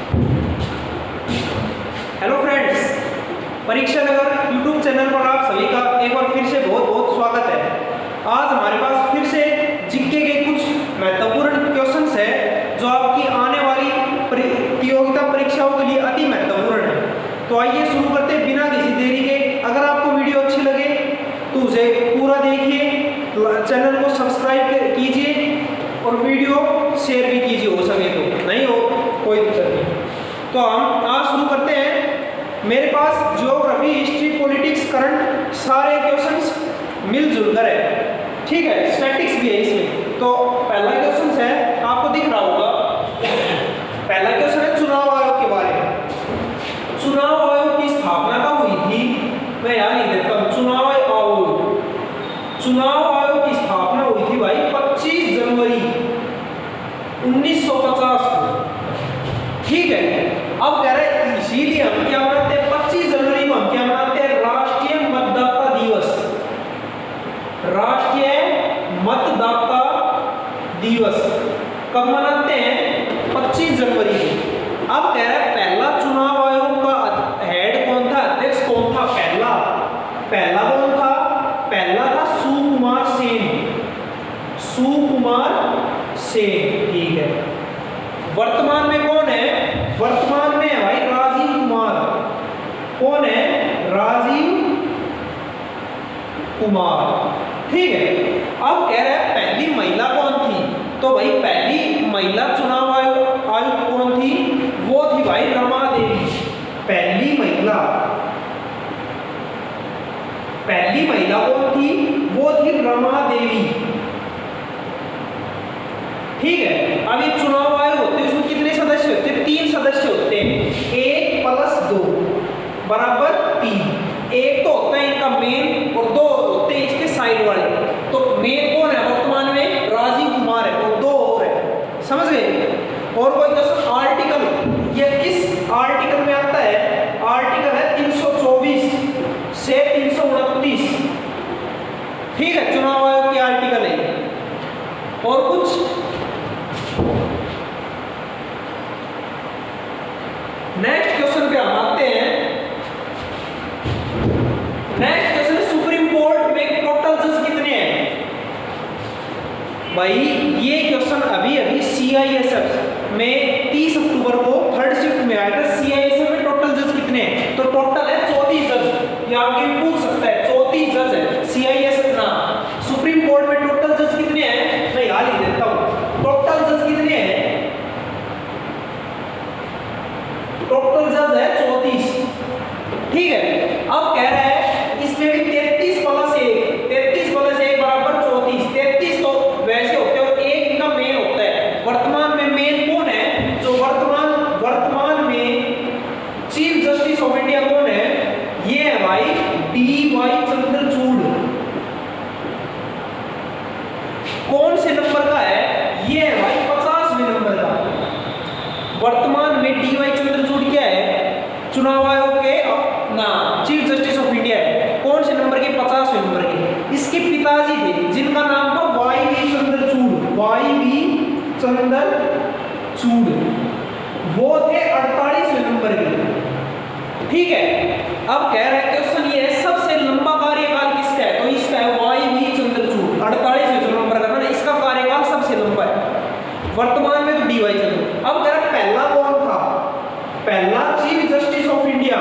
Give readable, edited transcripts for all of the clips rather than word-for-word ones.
Hello friends, परीक्षा नगर YouTube channel पर आप सभी का एक बार फिर से बहुत बहुत स्वागत है। आज हमारे पास फिर से जीके के कुछ महत्वपूर्ण क्वेश्चंस है जो आपकी आने वाली प्रतियोगिता परीक्षाओं के लिए अति महत्वपूर्ण है। तो आइए शुरू करते हैं बिना किसी देरी के। अगर आपको वीडियो अच्छी लगे तो उसे पूरा देखिए, चैनल को सब्सक्राइब कीजिए और वीडियो शेयर भी कीजिए, हो सके तो, नहीं हो कोई दिक्कत नहीं। तो हम आज शुरू करते हैं। मेरे पास ज्योग्राफी, हिस्ट्री, पॉलिटिक्स, करंट सारे क्वेश्चंस मिलजुल कर है, ठीक है। स्टैटिक्स भी है इसमें। तो पहला क्वेश्चन है, आपको दिख रहा होगा, पहला क्वेश्चन है चुनाव आयोग के बारे में। चुनाव आयोग की स्थापना कब हुई थी? मैं यहाँ लिख देता हूँ, चुनाव आयोग। चुनाव आयोग की स्थापना हुई थी भाई 25 जनवरी 1950 को, ठीक है। अब कह रहे हैं इसीलिए हम क्या मनाते हैं 25 जनवरी को, हम क्या मनाते हैं? राष्ट्रीय मतदाता दिवस। राष्ट्रीय मतदाता दिवस कब मनाते हैं? 25 जनवरी को। अब कह रहे हैं पहला चुनाव आयोग का हेड कौन था, अध्यक्ष कौन था? पहला कौन था? पहला था सुकुमार सेन। सुकुमार सेन, ठीक है। वर्तमान में कौन है? वर्तमान में है भाई राजीव कुमार। कौन है? राजीव कुमार, ठीक है। अब कह रहे हैं पहली महिला कौन थी? तो भाई पहली महिला चुनाव आयुक्त कौन थी? वो थी भाई रमा देवी। पहली महिला कौन थी? वो थी रमा देवी, ठीक है। अब ये चुनाव आयोग होते हैं, उसमें कितने सदस्य होते हैं? 3 सदस्य होते हैं। 1 + 2 = 3। एक तो होता है इनका मेन और 2 होते हैं इसके साइड वाले। तो मेन कौन है वर्तमान में? राजीव कुमार है, और 2 और है, समझ गए। और कोई क्वेश्चन आर्टिकल, ये किस आर्टिकल में आता है? आर्टिकल है 324 से 329, ठीक है। चुनाव आयोग के आर्टिकल है। और कुछ नेक्स्ट क्वेश्चन पे हम आते हैं। नेक्स्ट क्वेश्चन, सुप्रीम कोर्ट में टोटल जज कितने हैं? भाई ये क्वेश्चन अभी CISF में 30 अक्टूबर को 3rd शिफ्ट में आया था। CISF में टोटल जज कितने हैं? तो टोटल है 34 जज। ये आगे पूछ सकता है, 34 जज है CISF ना। सुप्रीम कोर्ट में टोटल जज कितने हैं? मैं यहाँ लिख देता हूँ, टोटल जज कितने हैं? टोटल जज है 34, ठीक है। अब कह रहा है इसमें भी 33 + 1 = 34। 33 तो वैसे होते हैं, एक इनका मेन होता है। वर्तमान में मेन कौन है? जो वर्तमान में चीफ जस्टिस ऑफ इंडिया कौन है? ये है भाई DY चंद्रचूड़। कौन से नंबर का है? ये है भाई 50वें नंबर का। वर्तमान में DY चंद्रचूड़ क्या है? चुनाव आयोग के चीफ जस्टिस ऑफ इंडिया है। कौन से नंबर के? 50वें नंबर के। इसके पिताजी थे जिनका नाम था YV चंद्रचूड़। YV चंद्रचूड़, वो थे 48वें नंबर के, ठीक है। अब कह रहा है क्वेश्चन ये है, सबसे लंबा कार्यकाल किसका है? तो इसका है YV चंद्रचूड़, 48वें नंबर का था, इसका कार्यकाल सबसे लंबा है। वर्तमान में तो DY चंद्रचूड़। अब कह रहा है पहला कौन था? पहला चीफ जस्टिस ऑफ इंडिया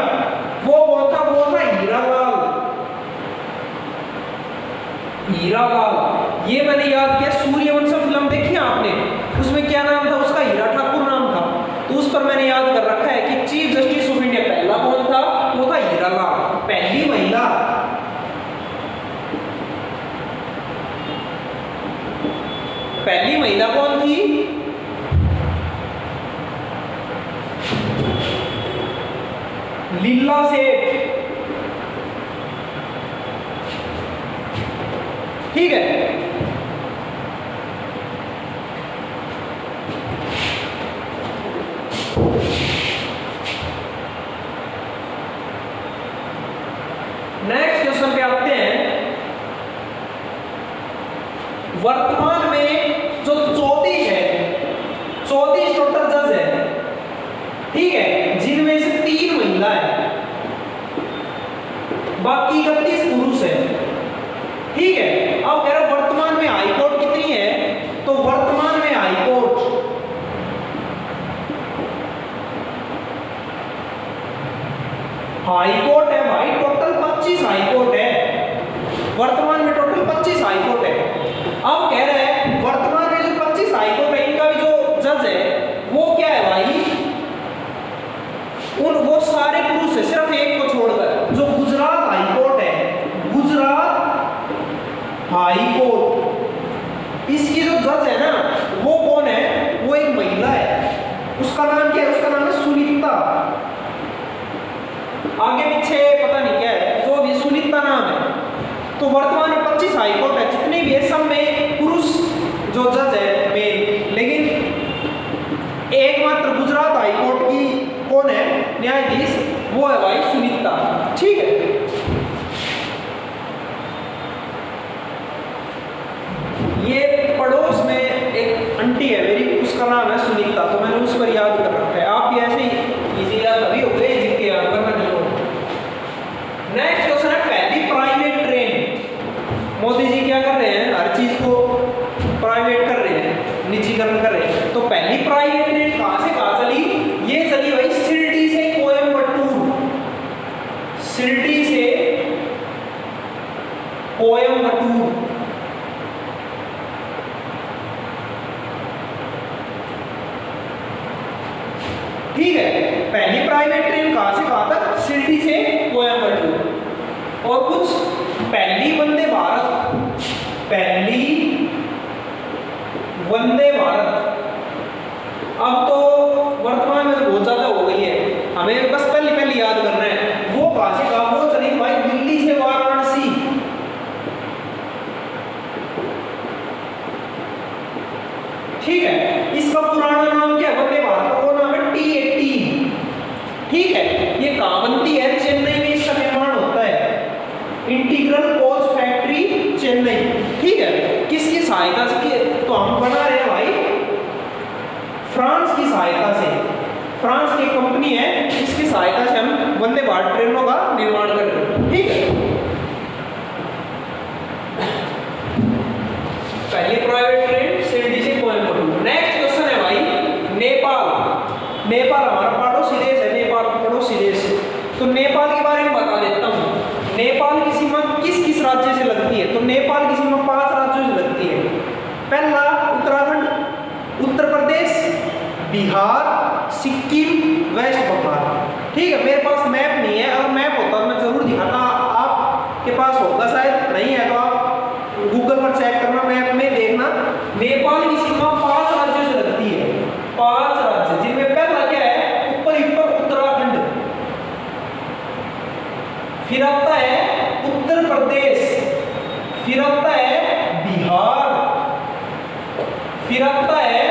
वो कौन था? वो था हीरालाल। हीरालाल, ये मैंने याद किया, सूर्यवंशम फिल्म देखी आपने? उसमें क्या नाम था उसका? हीरा ठाकुर नाम था। तो उस पर मैंने याद कर रखा है कि चीफ जस्टिस ऑफ इंडिया पहला कौन था? वो था हीरालाल। पहली महिला कौन थी? लीला सेठ, ठीक है। नेक्स्ट क्वेश्चन पे आते हैं। वर्तमान में जो 34 है, 34 टोटल जज है, ठीक है, जिनमें से 3 महिला है, बाकी 31 पुरुष है। ठीक है, अब कह रहा वर्तमान में हाईकोर्ट कितनी है, तो वर्तमान में हाईकोर्ट है भाई, टोटल 25 हाईकोर्ट है वर्तमान में, टोटल 25 हाईकोर्ट है। अब कह रहे हैं वर्तमान में जो 25 हाईकोर्ट है, इनका भी जो जज है वो क्या है भाई, वो सारे पुरुष है, सिर्फ एक को छोड़कर। जो गुजरात हाईकोर्ट है, गुजरात हाईकोर्ट, इसकी जो जज है ना वो कौन है, वो एक महिला है। उसका नाम क्या है, उसका नाम है सुनीता। आगे पीछे पता नहीं क्या है, जो भी सुनीता नाम है। तो वर्तमान में 25 हाईकोर्ट है, जितने भी है सब में पुरुष जो जज है मेन, लेकिन एकमात्र गुजरात हाईकोर्ट की कौन है न्यायाधीश, वो है भाई सुनीता। ठीक है, ये पड़ोस में एक आंटी है मेरी, उसका नाम है सुनीता, तो मैंने उस पर याद कर रखा है। आप भी ऐसे ही इजी याद अभी हो गए, जिनके याद करना नहीं हो। नेक्स्ट क्वेश्चन है, पहली प्राइवेट ट्रेन। मोदी जी क्या कर रहे हैं, हर चीज को प्राइवेट कर रहे हैं, निजीकरण कर रहे हैं। तो पहली प्राइवेट ट्रेन कहां से कहां चली, ये चली भाई शिरडी से कोयम्बटूर, शिरडी से कोयम्बटूर। ठीक है, पहली प्राइवेट ट्रेन कहां से कहां तक, शिरडी से कोयम्बटूर। और कुछ पहली वंदे भारत, पहली वंदे भारत। अब तो वर्तमान में तो बहुत ज्यादा हो गई है, हमें बस पहली याद करना है। वो कहां से कहां, वो चली भाई दिल्ली से वाराणसी। ठीक है, इसका पुराना नाम क्या है, वंदे भारत का नाम है T18। ठीक है, ये कहां बनती है, चेन्नई में इसका निर्माण होता है, इंटीग्रल कोच फैक्ट्री चेन्नई। ठीक है, किसकी सहायता से, तो हम बना रहे हैं भाई फ्रांस की सहायता से, फ्रांस की कंपनी है, इसकी सहायता से हम वंदे भारत ट्रेनों का निर्माण कर रहे हैं। ठीक है, पहली प्राइवेट ट्रेन शिरडी से कोयम्बटूर। नेक्स्ट क्वेश्चन है भाई, नेपाल। नेपाल हमारा पड़ोसी देश है, नेपाल पड़ोसी देश। तो नेपाल के बारे में बता देता हूँ। नेपाल की सीमा किस किस राज्य से लगती है, तो नेपाल की सीमा 5 राज्यों से लगती है। पहला उत्तराखंड, उत्तर प्रदेश, बिहार, सिक्किम, वेस्ट बंगाल। ठीक है, मेरे पास मैप नहीं है, अगर मैप होता तो मैं जरूर दिखाता, आपके पास होगा शायद, नहीं है तो आप गूगल पर चेक करना, मैप में देखना। नेपाल की सीमा 5 राज्यों से लगती है, 5 राज्य, जिनमें पहला क्या है, ऊपर उत्तराखंड, फिर आता है उत्तर प्रदेश, फिर आता है बिहार, फिर आता है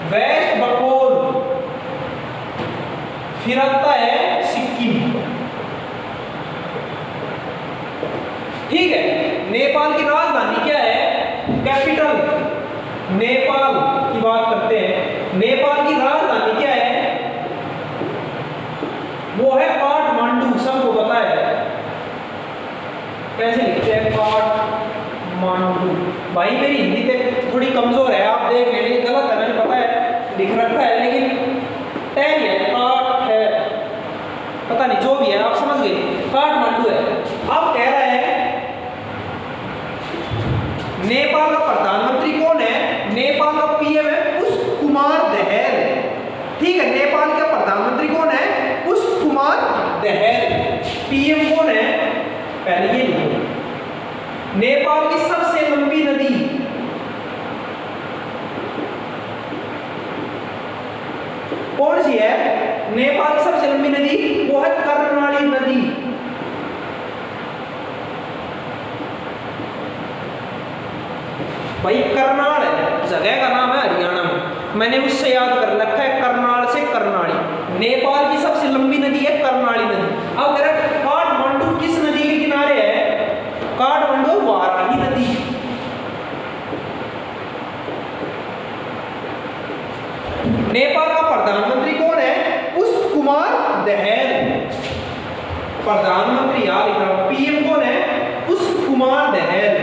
वेस्ट बंगाल, फिर आता है सिक्किम। ठीक है, नेपाल की राजधानी क्या है, कैपिटल, नेपाल की बात करते हैं। नेपाल की राजधानी क्या है, वो है काठमांडू, सबको पता है। कैसे लिखते हैं, काठमांडू। भाई मेरी हिंदी तक थोड़ी कमजोर है, आप देख लेंगे, गलत है, मैंने पता है लिख रखा है, लेकिन तय है, काठ है, पता नहीं जो भी है, आप समझ गए, काठमांडू है। अब कह रहा है नेपाल का प्रधानमंत्री कौन है, नेपाल का पीएम है पुष्प कुमार दहल। ठीक है, नेपाल का प्रधानमंत्री कौन है, पुष्प कुमार दहल। पीएम कौन है, पहले ये लिखो। नेपाल की सबसे लंबी नदी, कौन सी है, नेपाल की सबसे लंबी नदी वो है कर्नाली नदी। भाई करनाल है, जगह का नाम है हरियाणा में, मैंने उससे याद कर रखा है, करनाल से करनाली। नेपाल की सबसे लंबी नदी है कर्नाली नदी। अब अगर काठमांडू किस नदी के किनारे है, काठमांडू वाराही नदी। नेपाल का प्रधानमंत्री कौन है, प्रधानमंत्री याद लिख रहा हूं, पीएम कौन है? पुष्प कुमार दहल।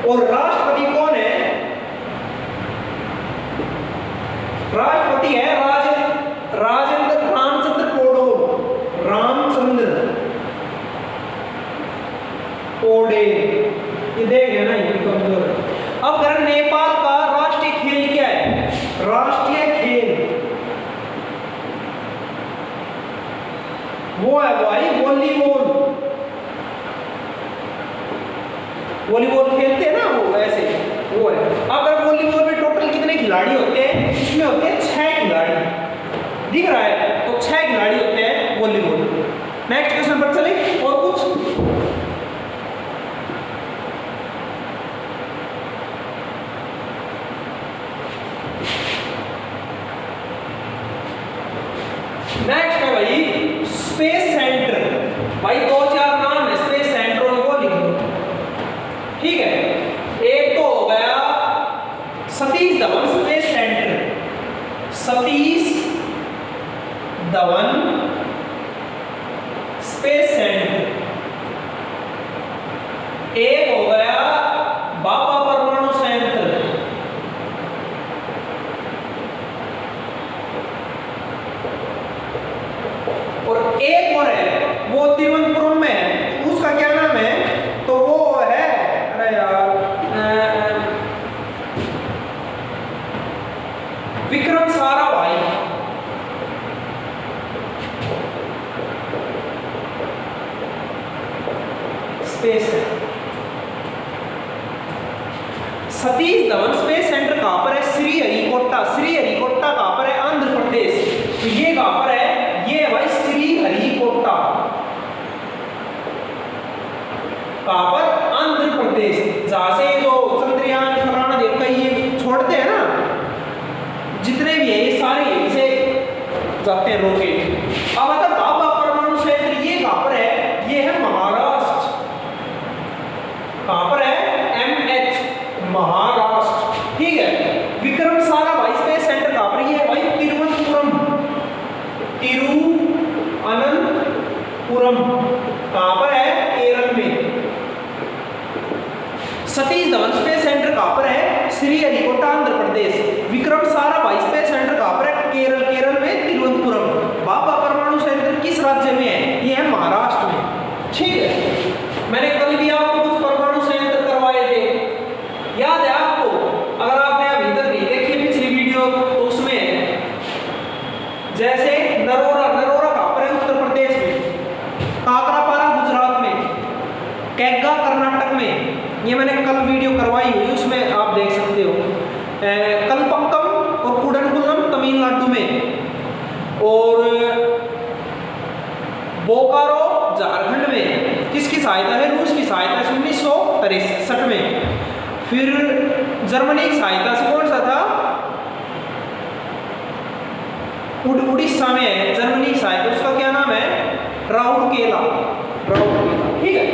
और राष्ट्रपति कौन है? राष्ट्रपति है राजेंद्र रामचंद्र पौडेल। रामचंद्र पौडेल, ये देख लेना, ये कमजोर है। अब अगर नेपाल का राष्ट्रीय खेल क्या है? राष्ट्रीय खेल वो है भाई वॉलीबॉल। वॉलीबॉल खेलते हैं ना वो, ऐसे वो है। अब वॉलीबॉल में टोटल कितने खिलाड़ी होते हैं? इसमें होते हैं 6 खिलाड़ी, दिख रहा है? तो 6 खिलाड़ी होते हैं वॉलीबॉल। नेक्स्ट क्वेश्चन पर चले। और कुछ नेक्स्ट है भाई स्पेस सेंटर। भाई 2-4 नाम है स्पेस सेंटरों को लिख लो, ठीक है। एक तो हो गया Satish Dhawan space centre, Satish Dhawan space centre. एक हो गया बाबा परमाणु संयंत्र, और एक और है वो तिरुवनंतपुरम में है, उसका क्या नाम है? तो वो है, अरे यार, Vikram Sarabhai. Space Satish Dhawan space centre कहां पर है? श्रीहरिकोटा। श्रीहरिकोटा कहां पर है? आंध्र प्रदेश। तो ये कहां पर है? ये भाई श्रीहरिकोटा, कहां पर? आंध्र प्रदेश। जहां से जो चंद्रयान फलाना देखा ये छोड़ते हैं ना, जितने भी है ये सारे यहीं से जाते हैं रॉकेट। अब अगर बाबा परमाणु संयंत्र ये कहां पर है? ये है महाराष्ट्र। कहां पर है? MH, महाराष्ट्र, ठीक है। विक्रम साराभाई स्पेस सेंटर कहां पर? ये है भाई तिरुवनंतपुरम। तिरुवनंतपुरम कहां पर है? केरल में। सतीश धवन स्पेस सेंटर कहां पर है? श्रीहरिकोटा, आंध्र प्रदेश। विक्रम साराभाई स्पेस सेंटर कहां पर है? केरल में तिरुवनंतपुरम। बाबा परमाणु संयंत्र किस राज्य में है? ये है महाराष्ट्र में, ठीक है। मैंने कल भी आपको कुछ परमाणु संयंत्र करवाए थे, याद है आपको? अगर आपने अभी तक नहीं देखी पिछली वीडियो तो उसमें जैसे नरोरा कहां पर है? उत्तर प्रदेश में। काकरापारा गुजरात में। कैगा कर्नाटक में। ये मैंने कल वीडियो करवाई हुई, उसमें आप देख सकते हो। कलपक्कम और कुडनकुलम तमिलनाडु में, और बोकारो झारखंड में। किसकी सहायता है? रूस की सहायता से 1963 में। फिर जर्मनी की सहायता से कौन सा था? उड़ीसा में है जर्मनी की सहायता, उसका क्या नाम है? राउरकेला, ठीक है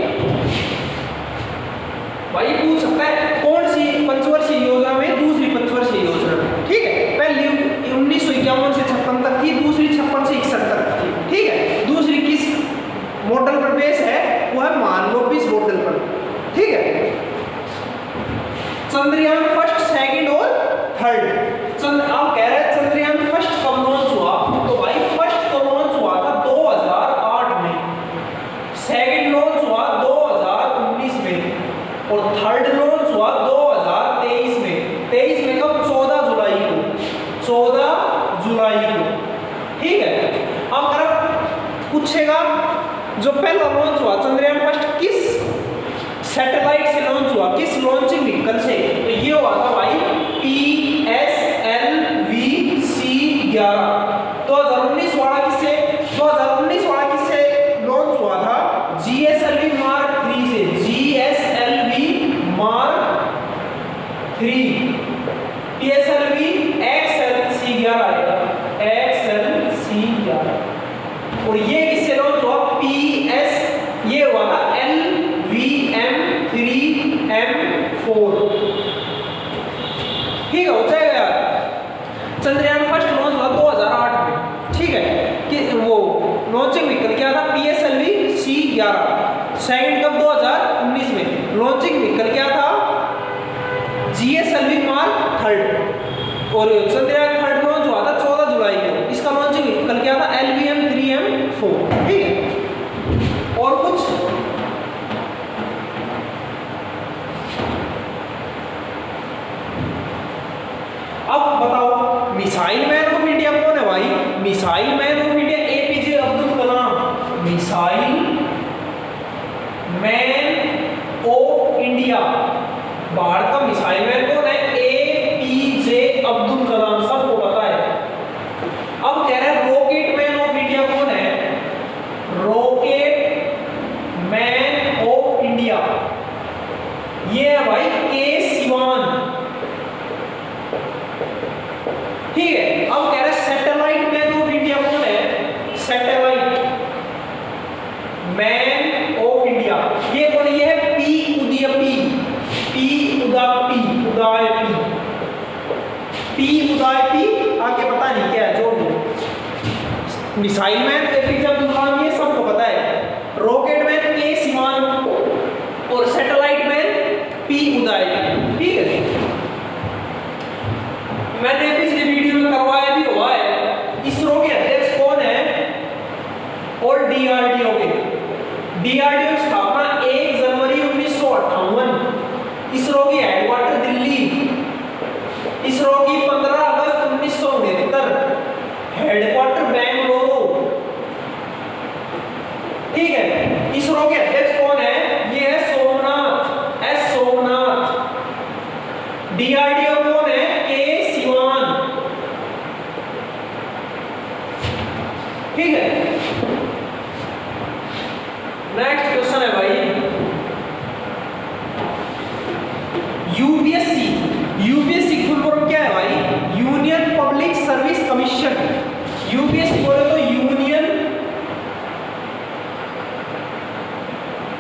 भाई। पूछ सकता है कौन सी पंचवर्षीय योजना में? दूसरी पंचवर्षीय योजना में, ठीक है। पहली 1951 से 56 तक थी, दूसरी 56 से 61 तक थी, ठीक है। दूसरी किस मॉडल पर बेस है? वो है मानलोपिस मॉडल पर, ठीक है। चंद्रयान फर्स्ट, सेकंड और थर्ड। आप कह रहे हैं चंद्रयान फर्स्ट कब लॉन्च हुआ? तो भाई फर्स्ट तो लॉन्च हुआ था 2008 में, सेकंड लॉन्च हुआ 2019 में, और थर्ड लॉन्च हुआ 2023 में। 23 में कब? 14 जुलाई को, 14 जुलाई को, ठीक है। अब अगर पूछेगा जो पहला लॉन्च हुआ चंद्रयान फर्स्ट किस सैटेलाइट से लॉन्च हुआ, किस लॉन्चिंग व्हीकल से? तो ये हुआ था भाई PSLV-C11। 2019 वाला किससे? 2019 वाला किससे लॉन्च हुआ था? GSLV Mark 3 से। GSLV Mark 3। PSLV XLC11 आएगा, XLC11। और ये किससे लॉन्च हुआ? ये हुआ था LVM-3M4, ठीक है। हो जाएगा यार। चंद्रयान फर्स्ट लॉन्च हुआ 2008 में, जीएस एल्विन मार्क थर्ड, और चंद्रयान थर्ड लॉन्च हुआ था 14 जुलाई को, इसका लॉन्च कल क्या था LVM 3M4, ठीक है। और कुछ अब बताओ मिसाइल मैन ऑफ इंडिया कौन है भाई? Missile man of India APJ Abdul Kalam, missile man of India, Bharat का मिसाइल मैन कौन है? APJ अब्दुल कलाम, सबको पता है। अब कह रहे हैं रॉकेट मैन ऑफ इंडिया कौन है? रॉकेट मैन ऑफ इंडिया ये है भाई के सिवान, ठीक है। अब कह रहे हैं सैटेलाइट मैन ऑफ इंडिया कौन है? सैटेलाइट मैन ऑफ इंडिया ये कौन है? ये है P उदयपी, P उदयपी, P उदयपी, आगे पता नहीं क्या है, जो भी। Missile man APJ Abdul Kalam ये सबको पता है, रॉकेट मैन के सिवान और सैटेलाइट मैन P उदयपी, ठीक है। मैंने पिछले वीडियो में करवाया भी हुआ है। इसरो के अध्यक्ष कौन है? और DRDO के, DRDO की स्थापना 1 जनवरी 1958, इसरो की हेडक्वार्टर दिल्ली, इसरो की 15 अगस्त 1969, हेडक्वार्टर बेंगलुरु, ठीक है। इसरो के अध्यक्ष कौन है? ये है सोमनाथ, S सोमनाथ। DRDO कौन है? ठीक है। नेक्स्ट क्वेश्चन है भाई यूपीएससी, यूपीएससी फुल फॉर्म क्या है भाई? Union public service commission, UPSC बोले तो यूनियन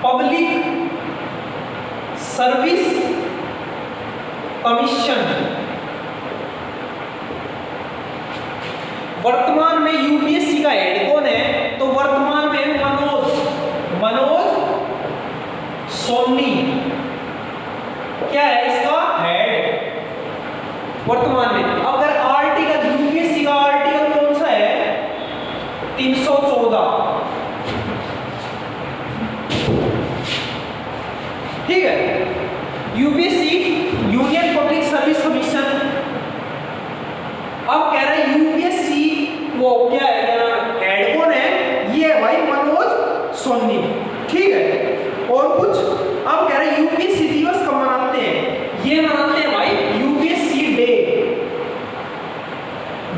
पब्लिक सर्विस कमीशन। वर्तमान में यूपीएससी का हेड कौन है? तो वर्तमान में मनोज सोनी क्या है इसका हेड वर्तमान में। अब अगर आर्टिकल यूपीएससी का आर्टिकल कौन सा है? 314, ठीक है। UPSC union public service commission. अब कह रहा है यूपीएससी वो क्या है, क्या हेड कौन है? ये है भाई मनोज सोनी, ठीक है। और कुछ अब कह रहे हैं यूपीएससी दिवस कब मनाते हैं? ये मनाते हैं भाई यूपीएससी डे,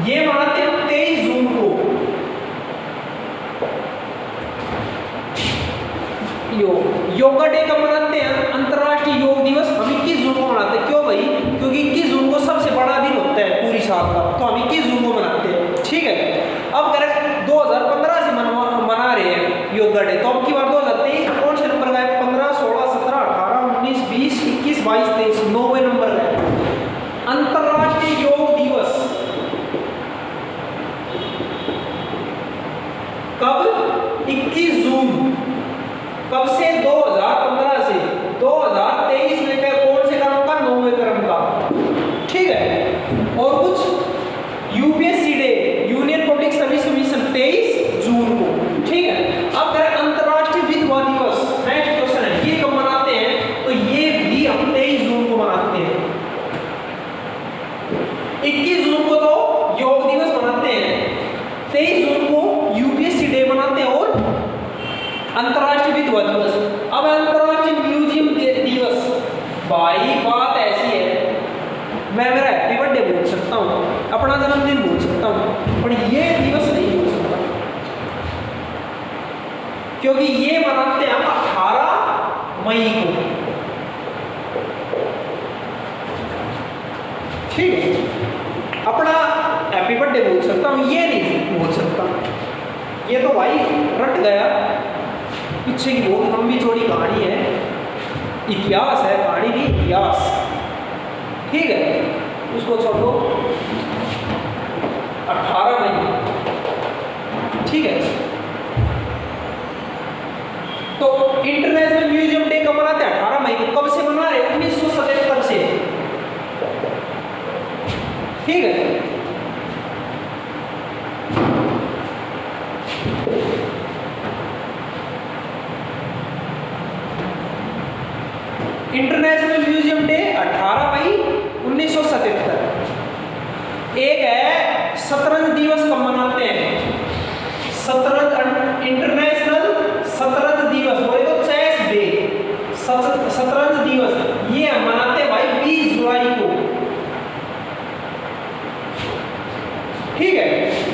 ये मनाते हैं 23 जून को। योगा डे कब मनाते हैं? अंतरराष्ट्रीय योग दिवस हम 21 जून को मनाते हैं। क्यों भाई? क्योंकि 21 जून को सबसे बड़ा दिन होता है पूरी साल का, तो हम 21 जून को मनाते हैं, ठीक है। अब करें 2015 से मना रहे हैं योगा डे, तो अब की बार 2023 कौन से नंबर का है? 15, 16, 17, 18, 19, 20, 21, 22, 23, 9वें नंबर का है अंतरराष्ट्रीय योग दिवस। कब? 21 जून। कब से? 2015 से 2023 में कौन से क्रम का? 9वें क्रम का, ठीक है। और कुछ UPSC day union public service commission 23 जून को, ठीक है। अब करें अंतरराष्ट्रीय विधवा दिवस। नेक्स्ट क्वेश्चन है ये कब मनाते हैं? तो ये भी हम 23 जून को मनाते हैं। 21 जून को तो योग दिवस मनाते हैं, 23 जून को यूपीएससी डे मनाते हैं और अंतरराष्ट्रीय विधवा दिवस। अब अंतरराष्ट्रीय म्यूजियम दिवस, भाई बात ऐसी है, मैं मेरा हैप्पी बर्थडे बोल सकता हूँ, अपना जन्मदिन बोल सकता हूँ, पर ये दिवस नहीं बोल सकता, क्योंकि ये मनाते हैं हम 18 मई को, ठीक है। अपना हैप्पी बर्थडे बोल सकता हूँ, ये नहीं बोल सकता। ये तो भाई रट गया, पीछे की बहुत लंबी चौड़ी कहानी है, इतिहास है, कहानी नहीं इतिहास, ठीक है। उसको छोड़ो, 18 मई, ठीक है। तो इंटरनेशनल म्यूजियम डे कब मनाते हैं? 18 मई को। कब से मना रहे? 1977 से। शतरंज दिवस कब मनाते हैं? शतरंज इंटरनेशनल शतरंज दिवस, बोले तो चेस डे, शतरंज दिवस ये हम मनाते हैं भाई 20 जुलाई को। ठीक है।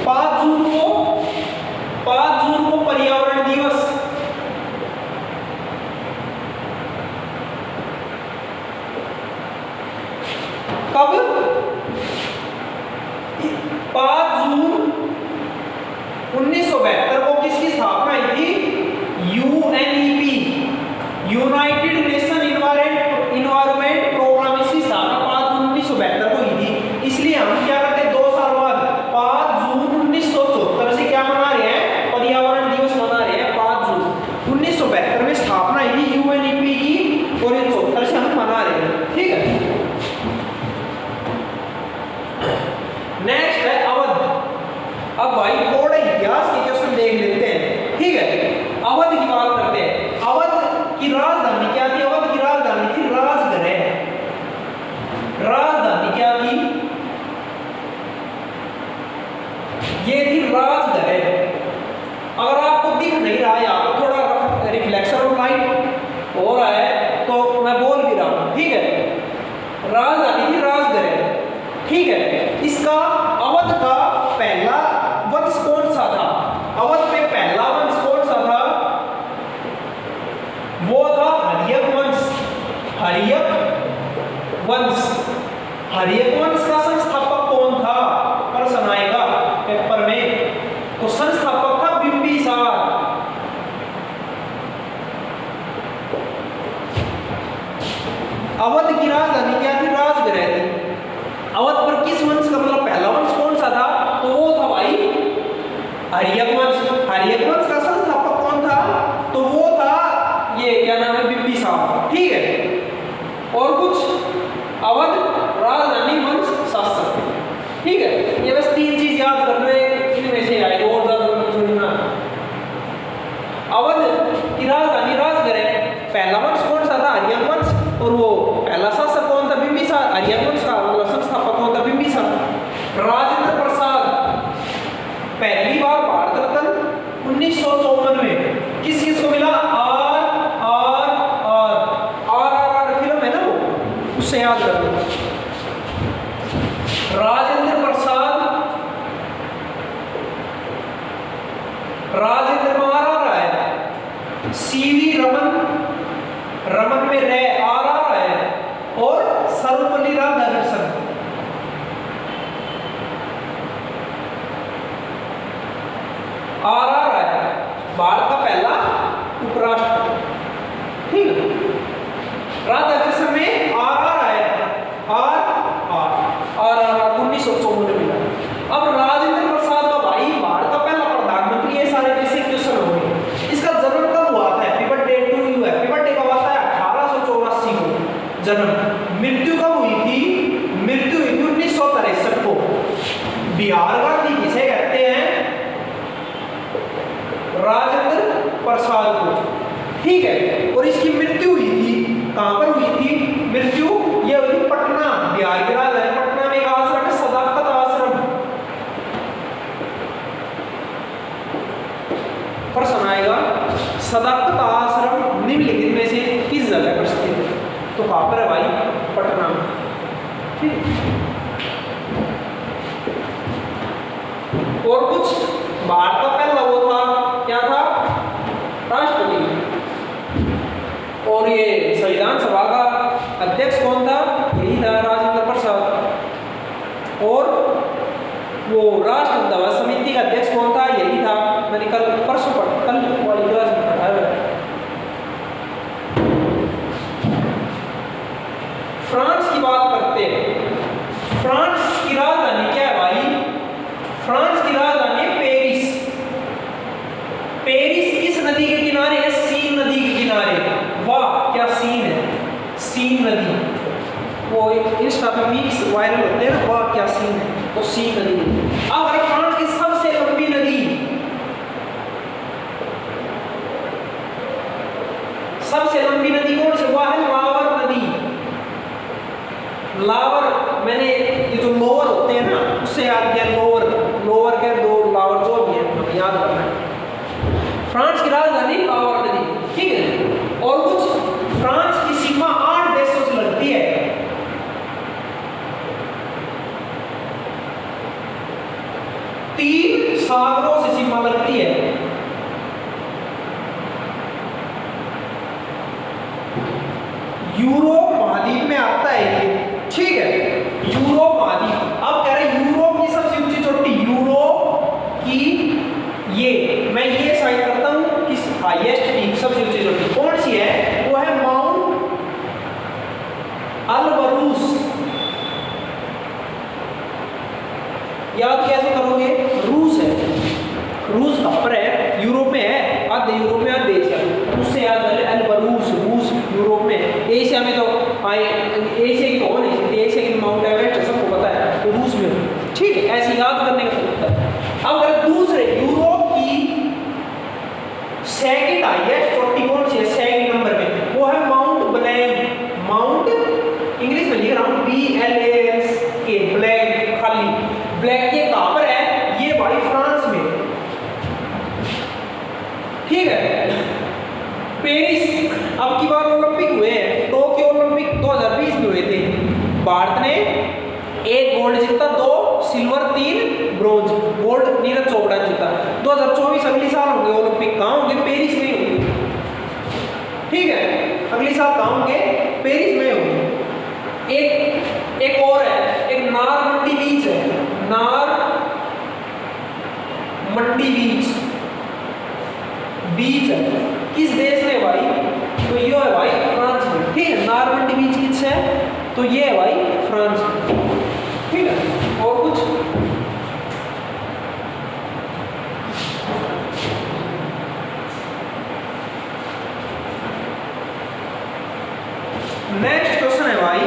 5 जून को पर्यावरण दिवस, कब? 5 जून 1972 को किसकी स्थापना हुई थी? UNEP, united nation environment programme, इसकी स्थापना 5 जून 1972 को हुई थी। इसलिए हम क्या करते हैं 2 साल बाद 5 जून 1974 से क्या मना रहे हैं? पर्यावरण दिवस मना रहे हैं 5 जून 1972 में स्थापना हुई यूएनईपी की, और 74 से हम मना रहे हैं। ठीक है। नेक्स्ट है अवध। अब भाई थोड़ा इतिहास के क्वेश्चन देख लेते हैं। ठीक है। अवध की बात करते हैं। अवध की राजधानी क्या थी? अवध की राजधानी थी राजगृह। राजधानी क्या थी? ये थी राजगृह। अगर आपको दिख नहीं रहा है, आपको थोड़ा रिफ्लेक्शन ऑफ लाइट हो रहा है तो मैं बोल भी रहा हूं। ठीक है। राजधानी थी राजगृह। ठीक है। इसका अवध का पहला वंश कौन सा था? अवध में पहला वंश कौन सा था? वो था हर्यक वंश। हर्यक वंश। हर्यक वंश का संस्थापक कौन था? प्रश्न आएगा पेपर में, तो संस्थापक था बिंबिसार। अवध की राजधानी क्या थी? राजगृह थी। अवध पर किस वंश का, मतलब पहला वंश कौन सा था? तो वो था भाई हर्यक वंश। हर्यक वंश का संस्थापक कौन था? तो वो था ये क्या नाम है? बिंबिसार। ठीक है। और कुछ अवध राजधानी वंश शासक। ठीक है। ये बस 3 चीज याद कर लो, इनमें से आएगा, और ज्यादा छोड़ना। अवध की राजधानी राजगृह, पहला वंश कौन सा था? हर्यक वंश, और वो पहला शासक कौन था? बिंबिसार। हर्यक वंश का मतलब संस्थापक कौन था? बिंबिसार। राजेंद्र प्रसाद पहली बार भारत रत्न 1954 में किस किस को मिला? आर फिल्म है ना वो, उससे याद कर लो। राजेंद्र प्रसाद, राजेंद्र महाराणा है, सीवी रमन, रमन में रे आर है, और सर्वपल्ली राधाकृष्णन। आर है भारत का पहला उपराष्ट्रपति। ठीक है। राधाकृष्णन में आर है, आर 1954 में मिला। अब राजेंद्र प्रसाद का भाई भारत का पहला प्रधानमंत्री, ये सारे बेसिक क्वेश्चन हो गए। इसका जन्म कब हुआ था? Happy birthday to you. Happy birthday कब आता है? 1884 को जन्म। मृत्यु कब हुई थी? मृत्यु हुई थी 1963 को। बिहार गांधी किसे कहते हैं? राजेंद्र प्रसाद को। ठीक है। और इसकी मृत्यु हुई थी, कहां पर हुई थी मृत्यु? यह हुई थी पटना, बिहार की राजधानी पटना में एक आश्रम है, सदाकत आश्रम। प्रश्न आएगा सदाकत आश्रम निम्नलिखित में से किस जगह पर स्थित है? तो कहां पर है भाई? पटना में। ठीक। और कुछ भारत का पहला वो था, क्या था? राष्ट्रपति। और ये संविधान सभा का अध्यक्ष कौन था? यही था राजेंद्र प्रसाद। और वो राष्ट्र समिति का अध्यक्ष कौन था? यही था, मैंने कल परसों कल वाली क्लास में पढ़ाया। फ्रांस की बात करते हैं। फ्रांस की राजधानी क्या है भाई? फ्रांस की राजधानी है पेरिस। पेरिस किस नदी के किनारे है? सीन नदी के किनारे। वाह क्या सीन है, सीन नदी। वो इंस्टा पे मीम्स वायरल होते हैं, वाह क्या सीन है, वो सीन नदी। अब है फ्रांस की सबसे लंबी नदी, सबसे लंबी नदी कौन सी? वह है लावर नदी। लावर, मैंने ये जो लोअर होते हैं ना, उससे याद किया लोअर। फ्रांस की राजधानी पावर नदी, ठीक है। और कुछ, फ्रांस की सीमा 8 देशों से लगती है। 3 सागरों से सीमा लगती है। यूरोप महाद्वीप में आता है ये, ठीक है, यूरोप महाद्वीप। अब कह रहे हैं यूरोप की सबसे ऊंची चोटी, यूरोप की ये मैं ये साइड करता हूं कि हाईएस्ट पीक सबसे ऊंची चोटी कौन सी है, वो है माउंट अल्बरूस। याद कैसे करोगे, रूस है, रूस कहाँ पर है, यूरोप में है, आधे यूरोप में आधे एशिया में, उससे याद है अल्बरूस, रूस यूरोप में। एशिया में तो एशिया की तो हो नहीं सकती, एशिया की माउंट एवरेस्ट सबको पता है, तो रूस में, ठीक है, ऐसे याद करने का तरीका है। अब अगर दूसरे यूरोप की सेकंड हाईएस्ट चोटी कौन सी है, सेकंड नंबर में, वो है माउंट ब्लैंक। माउंट इंग्लिश में लिख रहा हूँ BLANK, ब्लैंक, खाली ब्लैंक। ये कहां पर है, ये भाई फ्रांस में, ठीक है। पेरिस, अब की बार ओलंपिक हुए हैं, टोक्यो ओलंपिक 2020 में हुए थे। भारत ने 1 गोल्ड जीता, 2 silver, 3 bronze. Gold Neeraj Chopra ने जीता। 2024 अगली साल होंगे ओलंपिक, कहाँ होंगे, पेरिस में होंगे, ठीक है, अगली साल कहाँ होंगे, पेरिस में होंगे। एक और है, एक नारमंडी बीच है, नारमंडी बीच है, किस देश में भाई, तो ये है भाई फ्रांस में, ठीक है। नारमंडी बीच किस है, तो ये है भाई फ्रांस में, ठीक है। और कुछ, नेक्स्ट क्वेश्चन है भाई,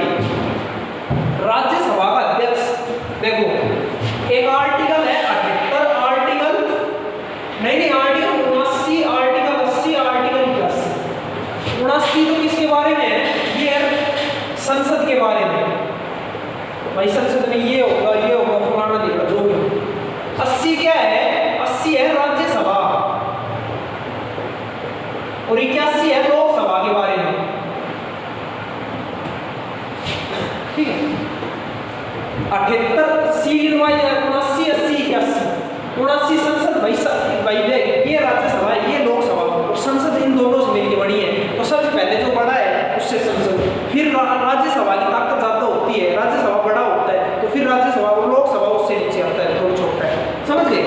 राज्यसभा का अध्यक्ष। देखो एक आर्टिकल है 78, आर्टिकल नहीं आर्टिकल 79, आर्टिकल 80, आर्टिकल 81। 79 तो किसके बारे में है, ये है संसद के बारे में, भाई संसद में ये होगा फलाना देगा जो भी। 80 क्या है, 80 है राज्यसभा, और 81 है लोकसभा के बारे में, ठीक है। 78 सीरीज वाइज है, 79, 80, 81। 79 संसद भाई ये राज्यसभा है, ये लोकसभा, और संसद इन दोनों से मिलकर बड़ी है। तो सबसे पहले जो बड़ा है उससे संसद, फिर राज्यसभा की ताकत ज्यादा होती है, राज्यसभा बड़ा होता है, तो फिर राज्यसभा और लोकसभा उससे नीचे आता है, थोड़ा छोटा है, समझ गए।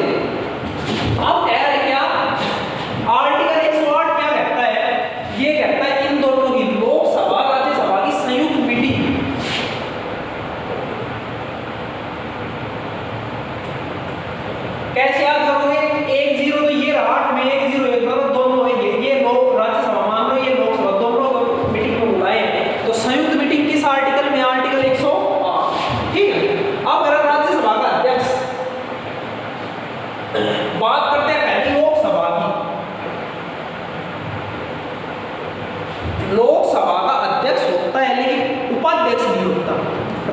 अब कह रहे क्या, आर्टिकल 108 क्या कहता है, ये कहता है इन दोनों की, लोकसभा राज्यसभा की संयुक्त मीटिंग, कैसे याद करोगे, 1-0 तो ये रहा, 8 में 1-0 एक दोनों है, ये लोग राज्यसभा मान लो, ये लोकसभा, दोनों मीटिंग में बुलाए हैं, तो संयुक्त मीटिंग किस आर्टिकल में, आर्टिकल 108, ठीक है। अब अगर राज्यसभा का अध्यक्ष, बात करते हैं पहले लोकसभा की। लोकसभा का अध्यक्ष होता है लेकिन उपाध्यक्ष नहीं होता,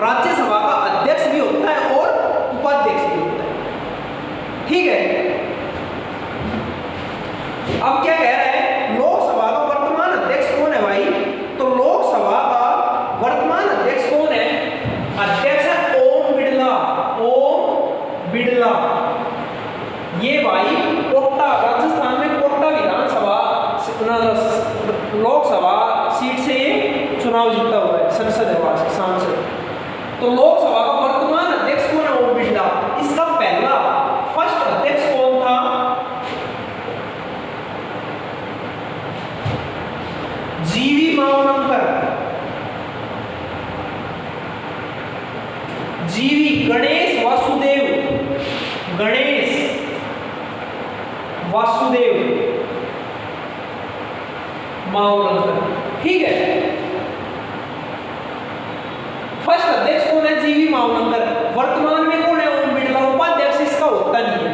राज्यसभा का अध्यक्ष भी होता है और उपाध्यक्ष भी होता है, ठीक है। अब क्या कह रहा है, लोकसभा का वर्तमान अध्यक्ष कौन है भाई, तो लोकसभा का वर्तमान अध्यक्ष कौन है, अध्यक्ष है ओम बिड़ला। ओम बिड़ला, ये भाई कोटा, राजस्थान में कोटा विधानसभा लोकसभा सीट से ये चुनाव जीता हुआ है, संसद है वहां से सांसद। तो लोकसभा का वर्तमान अध्यक्ष कौन है, ओम बिड़ला। इसका पहला फर्स्ट अध्यक्ष कौन था, जीवी मावलंकर। जीवी गणेश वासुदेव मावलंकर, ठीक है। फर्स्ट अध्यक्ष कौन है, जीवी मावलंकर। वर्तमान में कौन है, ओम बिड़ला। उपाध्यक्ष इसका होता नहीं है,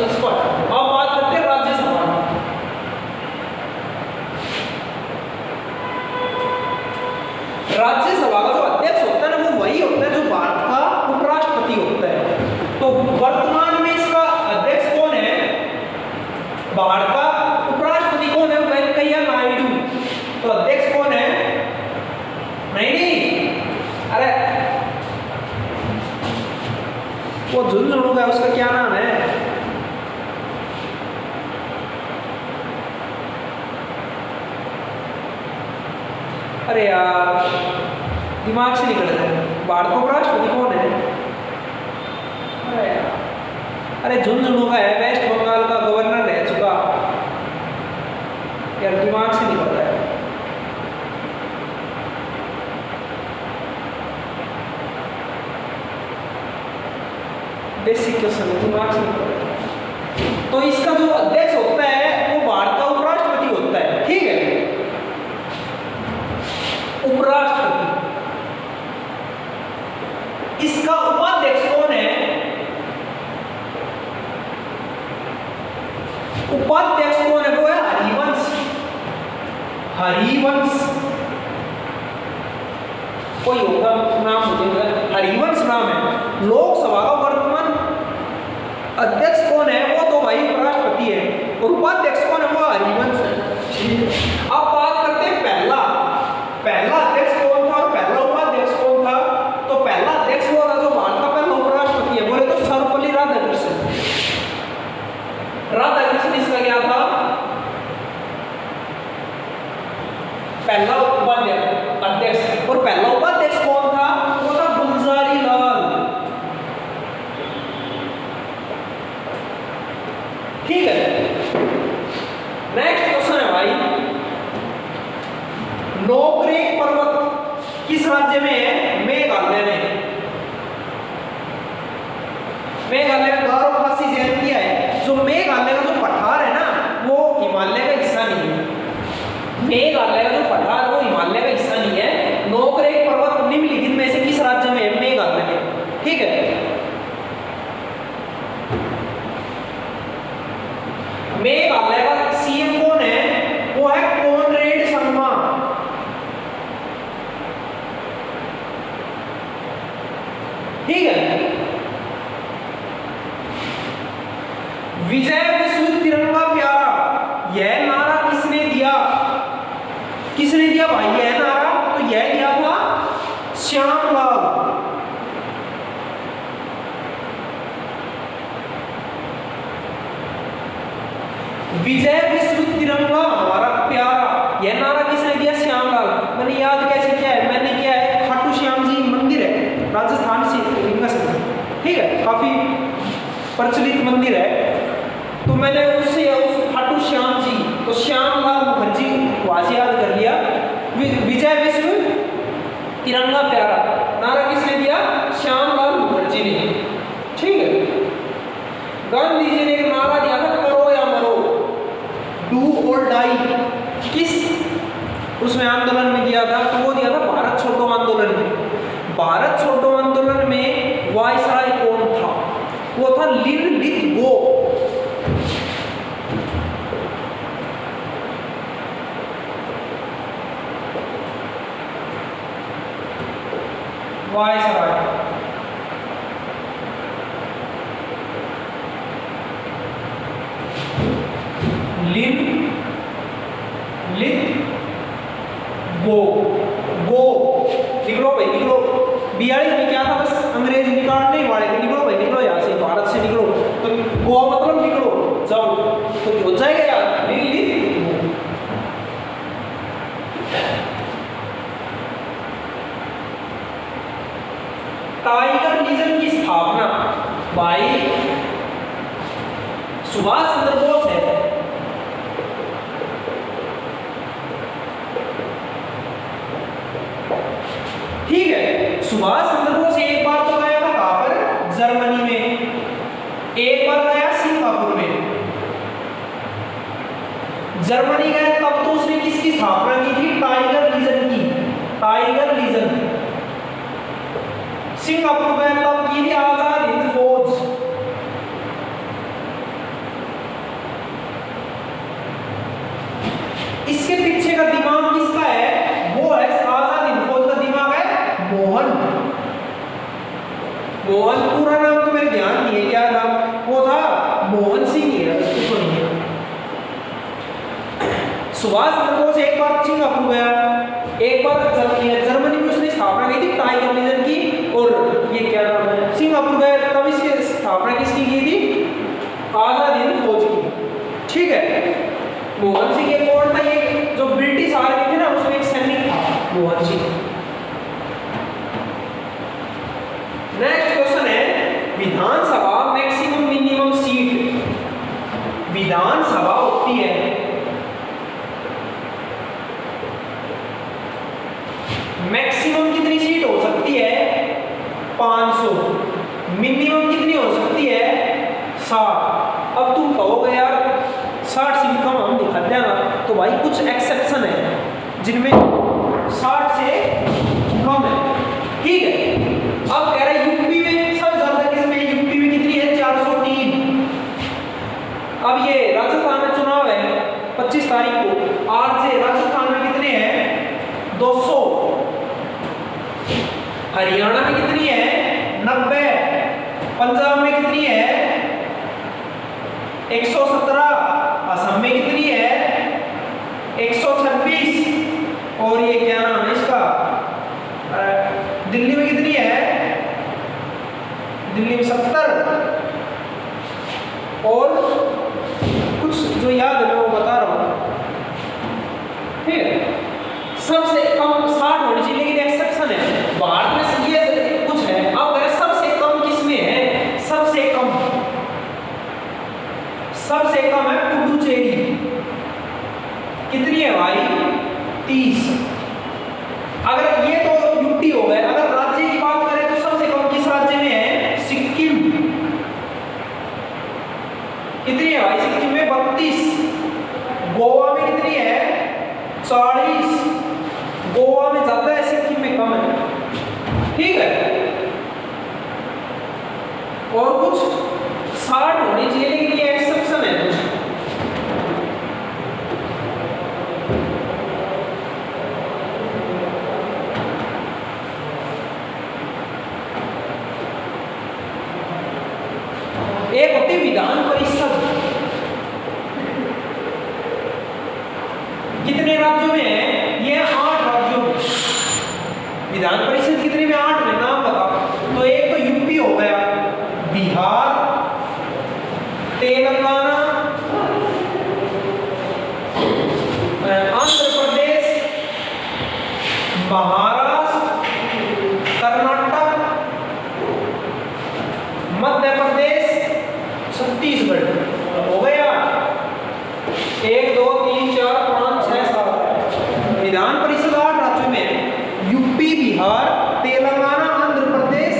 इसको अब बात करते हैं राज्यसभा। राज्यसभा का जो अध्यक्ष होता है ना, वो वही होता है जो भारत का उपराष्ट्रपति होता है। तो वर्तमान में इसका अध्यक्ष कौन है, भारत का वो झुंझुनू का उसका क्या नाम है? अरे यार दिमाग से निकल गया। भारत का उपराष्ट्रपति कौन है? अरे यार, अरे झुंझुनू का है, वेस्ट बंगाल का गवर्नर रह चुका यार, दिमाग से निकल रहा है। बेसिक क्वेश्चन है, दिमाग से निकल रहा है। तो इसका जो अध्यक्ष होता है वो भारत का उपराष्ट्रपति होता है, ठीक है, उपराष्ट्रपति। इसका उपाध्यक्ष कौन है? उपाध्यक्ष कौन है? वो है हरिवंश। हरिवंश कोई होगा नाम, मुझे हरिवंश नाम है। लोकसभा का वर्तमान अध्यक्ष कौन है? वो तो भाई उपराष्ट्रपति है। और उपाध्यक्ष कौन है? वो हरिवंश है। अब बात करते हैं पहला अध्यक्ष कौन था और पहला उपाध्यक्ष कौन था। तो पहला अध्यक्ष वो था जो भारत का पहला उपराष्ट्रपति है, बोले तो सर्वपल्ली राधाकृष्णन। राधाकृष्णन इसका क्या था? पहला अध्यक्ष। और पहला उपाध्यक्ष कौन था? वो था गुलजारी लाल, ठीक है। नेक्स्ट क्वेश्चन है भाई, नोक्रेक पर्वत किस राज्य में है? मेघालय में। मेघालय में गारो खासी जयंती है। जो मेघालय का जो पठार है ना, वो हिमालय का हिस्सा नहीं है। मेघालय का जो पठार है वो हिमालय का हिस्सा नहीं है। नोक्रेक पर्वत निम्नलिखित में से किस राज्य में है? मेघालय में, ठीक है। मेघालय का सीएम कौन है? वो है कॉनरेड संगमा, ठीक है। विजय विश्व तिरंगा प्यारा, यह नारा किसने दिया? किसने दिया भाई यह नारा? तो यह दिया था श्यामलाल। विजय विश्व तिरंगा हमारा प्यारा, यह नारा किसने दिया? श्यामलाल। मैंने याद कैसे किया है? मैंने किया है, खाटू श्याम जी मंदिर है राजस्थान से, ठीक है, काफी प्रचलित मंदिर है। तो मैंने उससे उस खाटू श्याम जी, तो श्यामलाल मुखर्जी वहां से याद कर लिया। विजय विश्व तिरंगा प्यारा नारा किसने दिया? श्यामलाल मुखर्जी ने, ठीक है। गांधी जी ने एक नारा दिया था, करो या मरो, डू और डाई। किस उसमें आंदोलन में दिया था? तो वो दिया था भारत छोड़ो आंदोलन में। भारत छोड़ो आंदोलन में वायसराय कौन था? वो था लिन लिथ गो। वायसराय लिन लिथ गो। निकलो भाई निकलो। 42 में क्या था? बस अंग्रेज निकालने ही वाले थे। निकलो भाई निकलो यहाँ से, भारत से निकलो। तो गो मतलब निकलो, जाओ। तो हो जाएगा यार, लिन लिथ गो। टाइगर रिजर्व की स्थापना भाई सुभाष चंद्र बोस है। ठीक है, सुभाष चंद्र बोस एक बार तो गया था कहां पर? जर्मनी में। एक बार गया सिंगापुर में। जर्मनी गया तब तो उसने किसकी स्थापना की थी? टाइगर लीजन की। Tiger legion. सिंगापुर गया तब की थी आजाद हिंद फौज। इसके पीछे का दिमाग किसका है? वो है आजाद हिंद फौज का दिमाग है मोहन। मोहन पूरा नाम तो मेरे ध्यान नहीं है क्या था, वो था मोहन सिंह है। सुभाष चंद्र बोस एक बार सिंगापुर गया, एक बार जर्मनी में उसने स्थापना की थी टाइगर लीजन की। और ये क्या नाम है? सिंगापुर गया तब इसके नेक्स्ट क्वेश्चन है विधानसभा मैक्सिमम मिनिमम सीट। विधानसभा होती है मैक्सिमम कितनी सीट हो सकती है 500, मिनिमम कितनी हो सकती है 60। अब तुम कहोगे यार 60 से भी कम हम दिखा देना, तो भाई कुछ एक्सेप्शन है जिनमें 60 से कम है, ठीक है। अब कह रहे यूपी में सबसे ज्यादा किसमें, यूपी में कितनी है 403। अब ये राजस्थान में चुनाव है 25 तारीख को, आज से राजस्थान में कितने हैं 200, हरियाणा में कितनी है 90, पंजाब में कितनी है 117, असम में कितनी है 126, और ये क्या नाम है इसका दिल्ली में कितनी है, दिल्ली में 70, और कुछ जो याद है मैं वो बता रहा हूँ, ठीक है। सबसे कम 60 होनी चाहिए, लेकिन एक्सेप्शन है भारत में ये कुछ है। अब अगर सबसे कम किसमें है, सबसे कम है पुडुचेरी, कितनी है भाई 30। अगर ये तो यूपी हो गए, अगर राज्य की बात करें तो सबसे कम किस राज्य में है, सिक्किम, कितनी है भाई सिक्किम में 32, गोवा में कितनी है 40, गोवा में ज्यादा है सिक्किम में कम है, ठीक है। और कुछ 60 होनी चाहिए, लेकिन ये एक्सेप्शन है कुछ। एक होती विधान परिषद, कितने राज्यों में है, ये 8 राज्यों में। विधान परिषद कितने में, 8 में, नाम बताओ। तो एक तो यूपी हो गया, बिहार, तेलंगाना, आंध्र प्रदेश, महाराष्ट्र, कर्नाटक, मध्य प्रदेश, छत्तीसगढ़, हो गया 1 2 3 4 5 6 7। विधान परिषद 8 राज्यों में, यूपी, बिहार, तेलंगाना, आंध्र प्रदेश,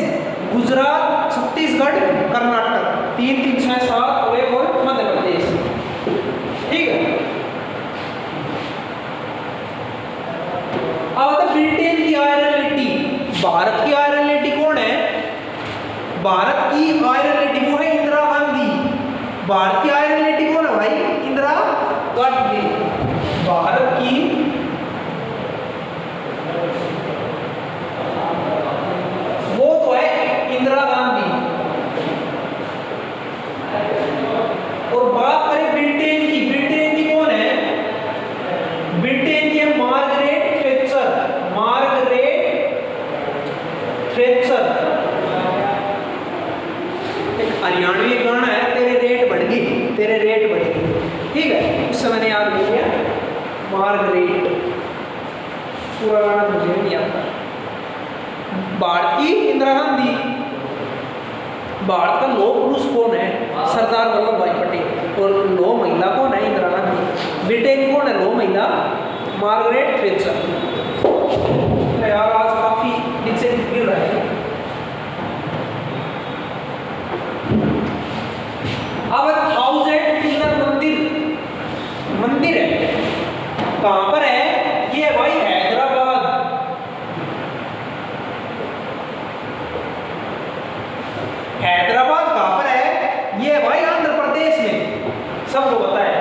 गुजरात, छत्तीसगढ़, कर्नाटक, 3 3 6 7 और एक और मध्य प्रदेश, ठीक है। अब तो ब्रिटेन की आयरन लेडी, भारत की आयरन लेडी कौन है, भारत की आयरन लेडी वो है इंदिरा गांधी। भारत की आयरन लेडी कौन है भाई, इंदिरा गांधी। भारत की वो तो है इंदिरा गांधी। और बात करें ब्रिटेन की, ब्रिटेन की कौन है, ब्रिटेन की है मार्गरेट थैचर, मार्गरेट थैचर। एक हरियाणवी गाना है, तेरे रेट बढ़ गई, तेरे रेट बढ़ गई, ठीक है, उस समय ने याद नहीं किया। मार्गरेट, पूरा गाना मुझे नहीं आता। भारत की इंदिरा गांधी। भारत का लौह पुरुष कौन है, सरदार वल्लभ भाई पटेल। और लौह महिला कौन है, इंदिरा गांधी। ब्रिटेन कौन है लौह महिला, मार्गरेट थैचर। यार आज काफी नीचे गिर रहा है। अब 1000 पिलर मंदिर है, कहां पर है, ये भाई हैदराबाद। हैदराबाद कहां पर है, ये भाई आंध्र प्रदेश में, सबको पता है।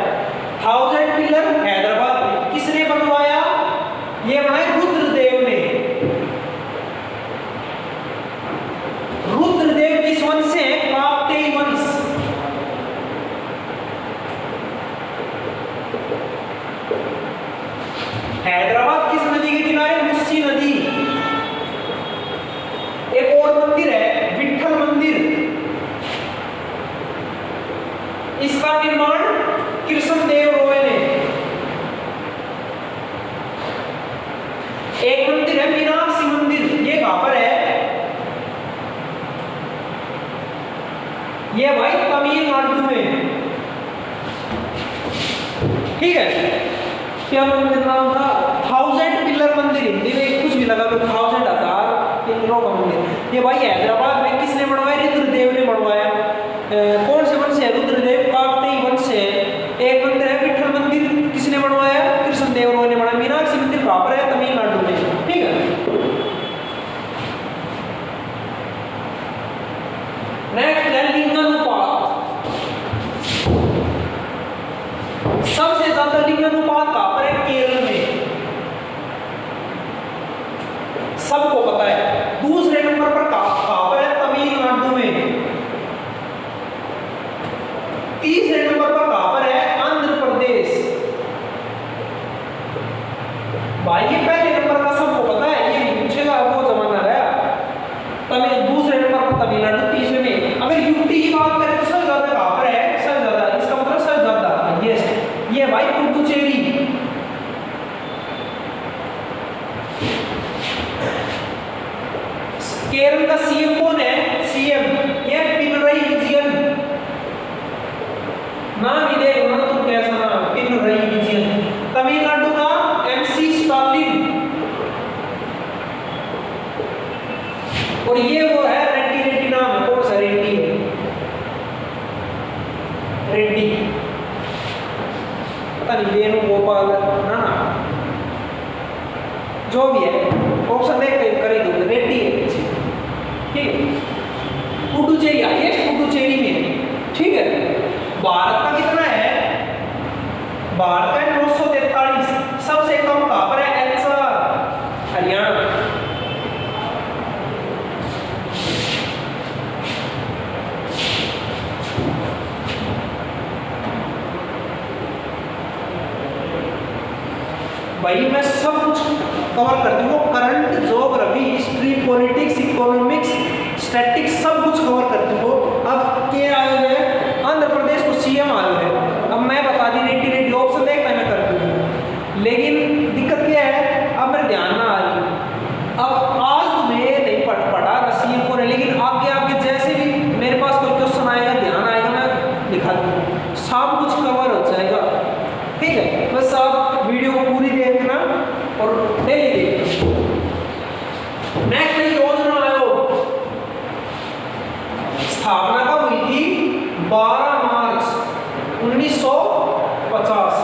1000 पिलर हैदराबाद में, किसने बनवाया, ये बनाए रुद्रदेव ने। रुद्रदेव किस वंश से है, काकतीय वंश। हैदराबाद किस नदी के किनारे, मुस्सी नदी। एक और मंदिर है विठल मंदिर, इसका निर्माण कृष्णदेव रॉय ने। एक मंदिर है मीनाक्षी मंदिर, ये कहां पर है, ये भाई तमिलनाडु में, ठीक है। क्या मंदिर नाम था? 1000 पिलर मंदिर, हिंदी में कुछ भी लगा तो 1000 पिलरों का मंदिर। ये भाई हैदराबाद में किसने बनवाया? रुद्रदेव ने बनवाया। कौन से वंश है? रुद्रदेव काकतीय वंश है। एक मंदिर है विठल मंदिर, किसने बनवाया? कृष्णदेव ने बनवाया। मीनाक्षी मंदिर कहाँ पर है? तमिलनाडु में, ठीक है। नेक्स्ट है लिंगानुपात। सबसे ज्यादा लिंगानुपात कहां पर है? केरल में, सबको पता है। दूसरे नंबर पर कहां पर है? तमिलनाडु में। तीसरे नंबर पर कहां पर है? आंध्र प्रदेश। भाई ये पहले नंबर का सबको पता है, ये पूछेगा वो जमाना गया। दूसरे नंबर पर तमिलनाडु, तीसरे में। अगर यूपी की बात करें तो सबसे ज्यादा कहां पर है? सबसे ज्यादा, इसका मतलब सबसे ज्यादा ये भाई पुडुचेरी। केरल का सीएम कौन है? सीएम ये पिनरई विजयन। नाम ही देख लो तुम कैसा नाम, पिनरई विजयन। तमिलनाडु का एमसी स्टालिन। और ये वो है रेड्डी, रेड्डी नाम है। कौन सा रेड्डी? रेड्डी पता नहीं, वेणुगोपाल ना जो भी है, ऑप्शन देख कर ही दूंगा। रेड्डी है पीछे, ठीक है। पुडुचेरी हाईएस्ट पुडुचेरी में, ठीक है। भारत का कितना है? भारत का 943। सबसे कम कहां पर है? एल्सार, हरियाणा। भाई मैं सब कुछ कवर करती हूँ, current, geography, history, politics, economics, statics, सब कुछ कवर करती हूँ। अब क्या आया है? आंध्र प्रदेश को सीएम आया है। अब मैं बता दी रेड्डी, रेड्डी ऑप्शन देखता है मैं करती हूँ, लेकिन दिक्कत क्या है? अब मेरे ध्यान ना आ रही। अब आज मैं नहीं पढ़ा सीएम को, लेकिन आगे आगे जैसे भी मेरे पास कोई क्वेश्चन आएगा, ध्यान आएगा, मैं दिखा दूँ, सब कुछ कवर हो जाएगा, ठीक है। बस आप वीडियो को पूरी देखना और डेली देखना। नेक्स्ट है योजना आयोग। स्थापना कब हुई थी? 12 मार्च 1950।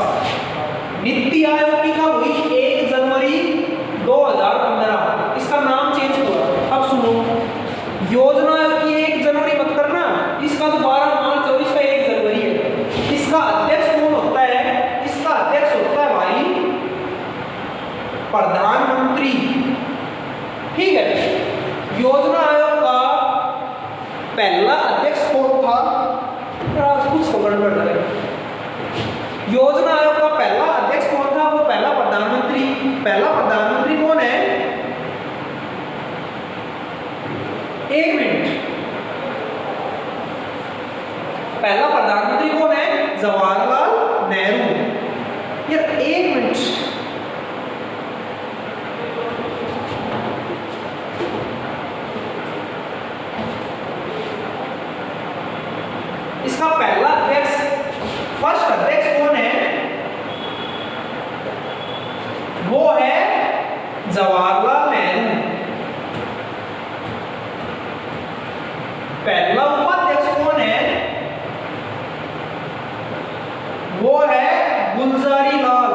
नीति आयोग की कब हुई? 1 जनवरी 2015। इसका नाम चेंज हुआ। अब सुनो, योजना आयोग की 1 जनवरी मत करना, इसका तो 12 मार्च और इसका 1 जनवरी है। इसका अध्यक्ष कौन होता है? इसका अध्यक्ष होता है भाई प्रधानमंत्री, ठीक है। योजना आयोग का पहला अध्यक्ष कौन था? कुछ गड़बड़ है। योजना आयोग का पहला अध्यक्ष कौन था? वो पहला प्रधानमंत्री। पहला प्रधानमंत्री कौन है? एक मिनट, पहला प्रधानमंत्री कौन है? जवाहरलाल नेहरू। यार एक मिनट, इसका पहला अध्यक्ष, फर्स्ट अध्यक्ष कौन है? वो है जवाहरलाल नेहरू। पहला उपाध्यक्ष कौन है? वो है गुलजारी लाल।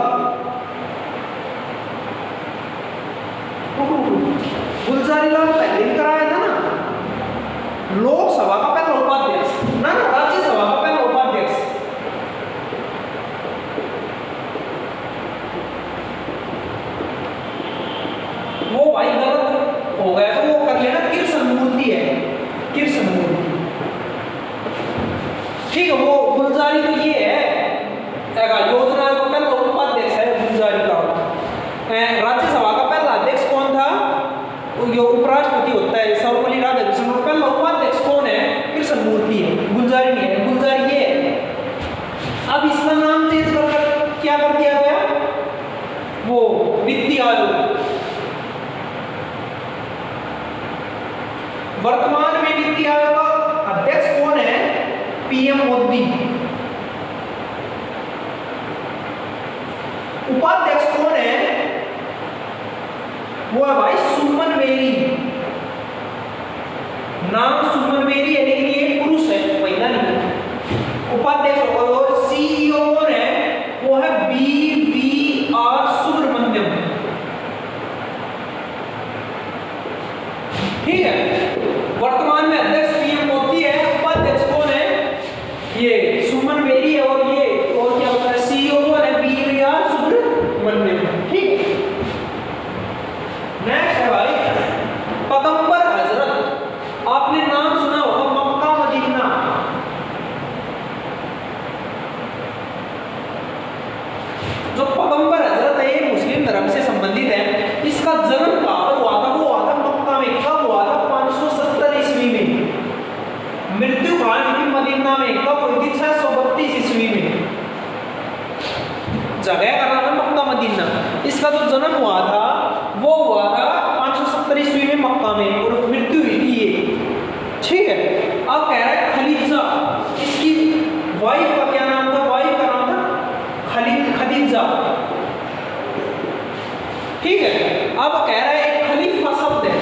गुलजारी लाल पहले भी कराया था ना, लोकसभा का पहला उपाध्यक्ष ना, राज्यसभा का पहला उपाध्यक्ष। वो भाई गलत हो गया तो वो कर लेना, कृष्णमूर्ति है, कृष्णमूर्ति, ठीक है। वो गुलजारी तो ये है, योजना का पहला उपाध्यक्ष है गुलजारी लाल। राज्यसभा का पहला अध्यक्ष कौन था? जो उपराष्ट्रपति होता है सर्वपल्ली राधाकृष्णन। और पहला उपाध्यक्ष कौन है? कृष्णमूर्ति है, गुलजारी नहीं है, गुलजारी ये है। अब इसका नाम चेंज कर क्या कर दिया गया? वो नीति आयोग। वर्तमान में नीति आयोग का अध्यक्ष कौन है? पीएम मोदी। उपाध्यक्ष कौन है? वो है भाई सुमन बेरी। नाम सुमन बेरी है लेकिन ये पुरुष है, महिला नहीं। उपाध्यक्ष और सीईओ कौन है? वो है BVR सुब्रमण्यम। ठीक है, वर्तमान में अध्यक्ष पीएम मोदी है, उपाध्यक्ष कौन है? ये सुमन बेरी है, और ये और क्या होता है? सीईओ कौन है? BVR सुब्रमण्यम। ठीक है, नेक्स्ट है भाई पैगंबर हजरत। आपने नाम सुना होगा मक्का मदीना। जो पैगंबर हजरत है ये मुस्लिम धर्म से संबंधित है। इसका जन्म कहाँ पर हुआ था? वो हुआ था मक्का में। कब हुआ था? 570 ईस्वी में। मृत्यु कहाँ हुई थी? मदीना में। कब हुई थी? 632 ईस्वी में। जगह का नाम है मक्का मदीना। इसका जो जन्म हुआ था वो हुआ था 570 ईस्वी में मक्का में, और मृत्यु हुई थी ये। ठीक है, अब कह रहा है खलीजा। इसकी वाइफ का क्या नाम था? वाइफ का नाम था खलीजा। ठीक है, अब कह